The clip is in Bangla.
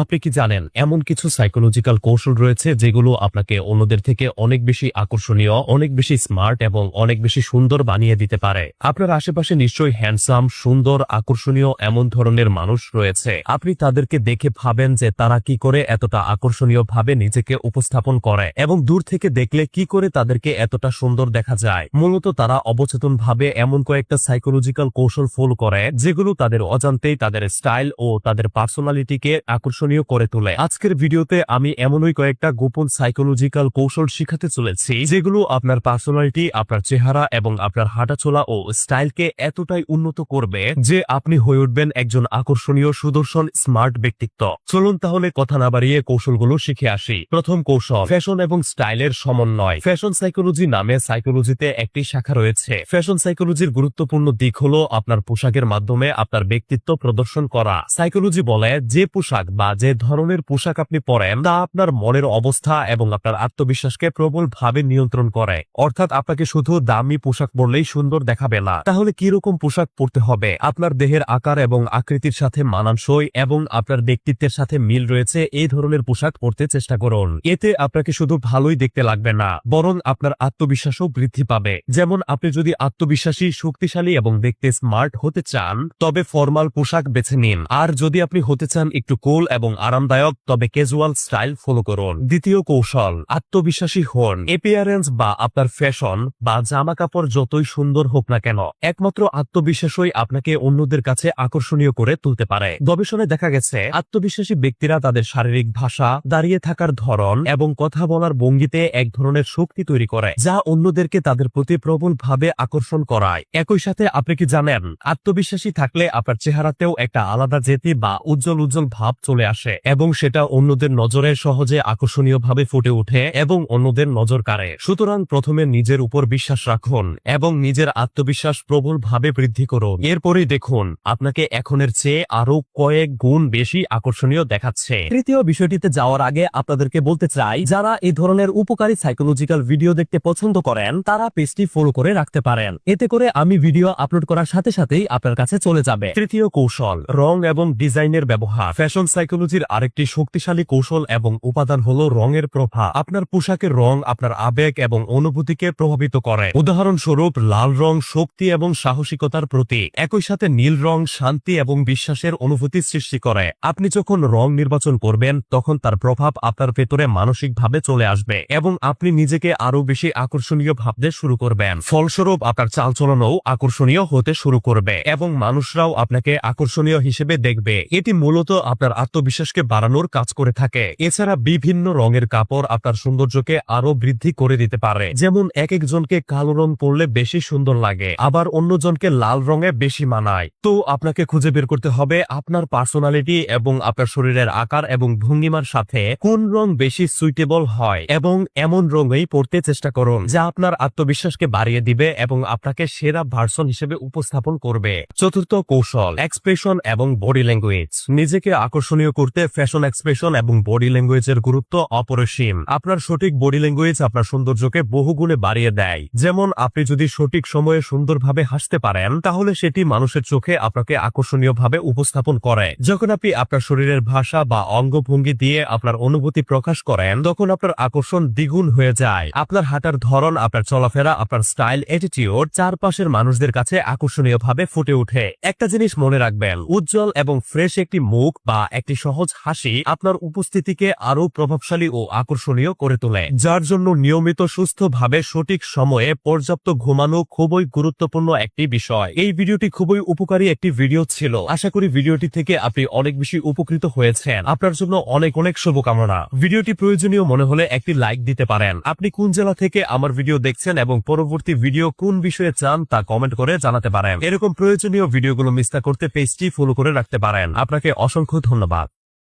আপনি কি জানেন এমন কিছু সাইকোলজিক্যাল কৌশল রয়েছে যেগুলো আপনাকে অন্যদের থেকে অনেক বেশি আকর্ষণীয়, অনেক বেশি স্মার্ট এবং অনেক বেশি সুন্দর বানিয়ে দিতে পারে। আপনার আশেপাশে নিশ্চয়ই হ্যান্ডসাম, সুন্দর, আকর্ষণীয় এমন ধরনের মানুষ রয়েছে। আপনি তাদেরকে দেখে ভাবেন যে তারা কি করে এতটা আকর্ষণীয় ভাবে নিজেকে উপস্থাপন করে এবং দূর থেকে দেখলে কি করে তাদেরকে এতটা সুন্দর দেখা যায়। মূলত তারা অবচেতন ভাবে এমন কয়েকটা সাইকোলজিক্যাল কৌশল ফলো করে যেগুলো তাদের অজান্তেই তাদের স্টাইল ও তাদের পার্সোনালিটিকে আকর্ষণীয় করে তোলে। আজকের ভিডিওতে আমি এমনই কয়েকটা গোপন সাইকোলজিক্যাল কৌশল শিখাতে চলেছি যেগুলো আপনার পার্সোনালিটি, আপনার চেহারা এবং আপনার হাঁটাচলা ও স্টাইলকে এতটাই উন্নত করবে যে আপনি হয়ে উঠবেন একজন আকর্ষণীয়, সুদর্শন, স্মার্ট ব্যক্তিত্ব। চলুন তাহলে কথা না বাড়িয়ে কৌশলগুলো শিখে আসি। প্রথম কৌশল, ফ্যাশন এবং স্টাইলের সমন্বয়। ফ্যাশন সাইকোলজি নামে সাইকোলজিতে একটি শাখা রয়েছে। ফ্যাশন সাইকোলজির গুরুত্বপূর্ণ দিক হলো আপনার পোশাকের মাধ্যমে আপনার ব্যক্তিত্ব প্রদর্শন করা। সাইকোলজি বলে যে পোশাক বা যে ধরনের পোশাক আপনি পরেন তা আপনার মনের অবস্থা এবং আপনার আত্মবিশ্বাসকে প্রবলভাবে নিয়ন্ত্রণ করে। অর্থাৎ আপনাকে শুধু দামি পোশাক পরলেই সুন্দর দেখাবে না, তাহলে কি রকম পোশাক পরতে হবে, আপনার দেহের আকার এবং আকৃতির সাথে মানানসই এবং আপনার ব্যক্তিত্বের সাথে মিল রয়েছে এই ধরনের পোশাক পরতে চেষ্টা করুন। এতে আপনাকে শুধু ভালোই দেখতে লাগবে না, বরং আপনার আত্মবিশ্বাসও বৃদ্ধি পাবে। যেমন আপনি যদি আত্মবিশ্বাসী, শক্তিশালী এবং দেখতে স্মার্ট হতে চান তবে ফর্মাল পোশাক বেছে নিন, আর যদি আপনি হতে চান একটু কুল এবং আরামদায়ক তবে ক্যাজুয়াল স্টাইল ফলো করুন। দ্বিতীয় কৌশল, আত্মবিশ্বাসী হন। এপিয়ারেন্স বা আপনার ফ্যাশন বা জামা কাপড় যতই সুন্দর হোক না কেন, একমাত্র আত্মবিশ্বাসই আপনাকে অন্যদের কাছে আকর্ষণীয় করে তুলতে পারে। গবেষণায় দেখা গেছে আত্মবিশ্বাসী ব্যক্তিরা তাদের শারীরিক ভাষা, দাঁড়িয়ে থাকার ধরন এবং কথা বলার ভঙ্গিতে এক ধরনের শক্তি তৈরি করে যা অন্যদেরকে তাদের প্রতি প্রবলভাবে আকর্ষণ করায়। একই সাথে আপনি কি জানেন আত্মবিশ্বাসী থাকলে আপনার চেহারাতেও একটা আলাদা জেতি বা উজ্জ্বল উজ্জ্বল ভাব চলে আসে এবং সেটা অন্যদের নজরে সহজে আকর্ষণীয় ভাবে ফুটে ওঠে এবং অন্যদের নজর কাড়ে। সুতরাং প্রথমে নিজের উপর বিশ্বাস রাখুন এবং নিজের আত্মবিশ্বাস প্রবলভাবে বৃদ্ধি করুন। এরপরেই দেখুন আপনাকে এখনের চেয়ে আরো কয়েক গুণ বেশি আকর্ষণীয় দেখাচ্ছে। তৃতীয় বিষয়টিতে যাওয়ার আগে আপনাদেরকে বলতে চাই, যারা এই ধরনের উপকারী সাইকোলজিক্যাল ভিডিও দেখতে পছন্দ করেন তারা পেজটি ফলো করে রাখতে পারেন। এতে করে আমি ভিডিও আপলোড করার সাথে সাথেই আপনার কাছে চলে যাবে। তৃতীয় কৌশল, রং এবং ডিজাইনের ব্যবহার। ফ্যাশন সাইকোলজির আরেকটি শক্তিশালী কৌশল এবং উপাদান হলো রঙের প্রভাব। আপনার পোশাকের রং আপনার আবেগ এবং অনুভূতিকে প্রভাবিত করে। উদাহরণস্বরূপ লাল রং শক্তি এবং সাহসিকতার প্রতীক। একই সাথে নীল রং শান্তি এবং বিশ্বাসের অনুভূতি সৃষ্টি করে। আপনি যখন রং নির্বাচন করবেন তখন তার প্রভাব আপনার ভেতরে মানসিকভাবে চলে আসবে এবং আপনি নিজেকে আরো বেশি আকর্ষণীয় ভাবতে শুরু করবেন। ফলস্বরূপ আপনার চালচলনও আকর্ষণীয় হতে শুরু করবে এবং মানুষরাও আপনাকে আকর্ষণীয় হিসেবে দেখবে। এটি মূলত আপনার আত্মবিশ্বাসকে বাড়ানোর কাজ করে থাকে। এছাড়া বিভিন্ন রঙের কাপড় আপনার সৌন্দর্যকে আরো বৃদ্ধি করে দিতে পারে। যেমন এক একজনকে কালো রং পরলে বেশি সুন্দর লাগে, আবার অন্যজনকে লাল রঙে বেশি মানায়। তো আপনাকে খুঁজে বের করতে হবে আপনার পার্সোনালিটি এবং আপনার শরীরের আকার এবং ভঙ্গিমার সাথে কোন রং বেশি সুইটেবল হয় এবং এমন রঙেই পরতে চেষ্টা করুন যা আপনার আত্মবিশ্বাসকে বাড়িয়ে দিবে এবং আপনাকে সেরা ভার্সন হিসেবে উপস্থাপন করবে। চতুর্থ কৌশল, এক্সপ্রেশন এবং বডি ল্যাঙ্গুয়েজ। নিজেকে আকর্ষণীয় করতে ফ্যাশন এক্সপ্রেশন এবং বডি ল্যাঙ্গুয়েজের গুরুত্ব অপরিসীম। আপনার সঠিক বডি ল্যাঙ্গুয়েজ আপনার সৌন্দর্যকে বহুগুণে বাড়িয়ে দেয়। যেমন আপনি যদি সঠিক সময়ে সুন্দরভাবে হাসতে পারেন তাহলে সেটি মানুষের চোখে আপনাকে আকর্ষণীয়ভাবে উপস্থাপন করে। যখন আপনি আপনার শরীরের ভাষা বা অঙ্গভঙ্গি দিয়ে আপনার অনুভূতি প্রকাশ করেন তখন আপনার আকর্ষণ দ্বিগুণ হয়ে যায়। আপনার হাঁটার ধরন, আপনার চলাফেরা, আপনার স্টাইল, অ্যাটিটিউড চারপাশের মানুষদের কাছে আকর্ষণীয়ভাবে ফুটে ওঠে। একটা জিনিস মনে রাখবেন, উজ্জ্বল এবং ফ্রেশ একটি মুখ বা একটি সহজ হাসি আপনার উপস্থিতিকে আরো প্রভাবশালী ও আকর্ষণীয় করে তোলে। যার জন্য নিয়মিত সুস্থভাবে সঠিক সময়ে পর্যাপ্ত ঘুমানো খুবই গুরুত্বপূর্ণ একটি বিষয়। এই ভিডিওটি খুবই উপকারী একটি ভিডিও ছিল। আশা করি ভিডিওটি থেকে আপনি অনেক বেশি উপকৃত হয়েছেন। আপনার জন্য অনেক অনেক শুভকামনা। ভিডিওটি প্রয়োজনীয় মনে হলে একটি লাইক দিতে পারেন। আপনি কোন জেলা থেকে আমার ভিডিও দেখছেন এবং পরবর্তী ভিডিও কোন বিষয়ে চান তা কমেন্ট করে জানাতে পারেন। এরকম প্রয়োজনীয় ভিডিওগুলো মিস না করতে পেজটি ফলো করে রাখতে পারেন। আপনাকে অসংখ্য ধন্যবাদ।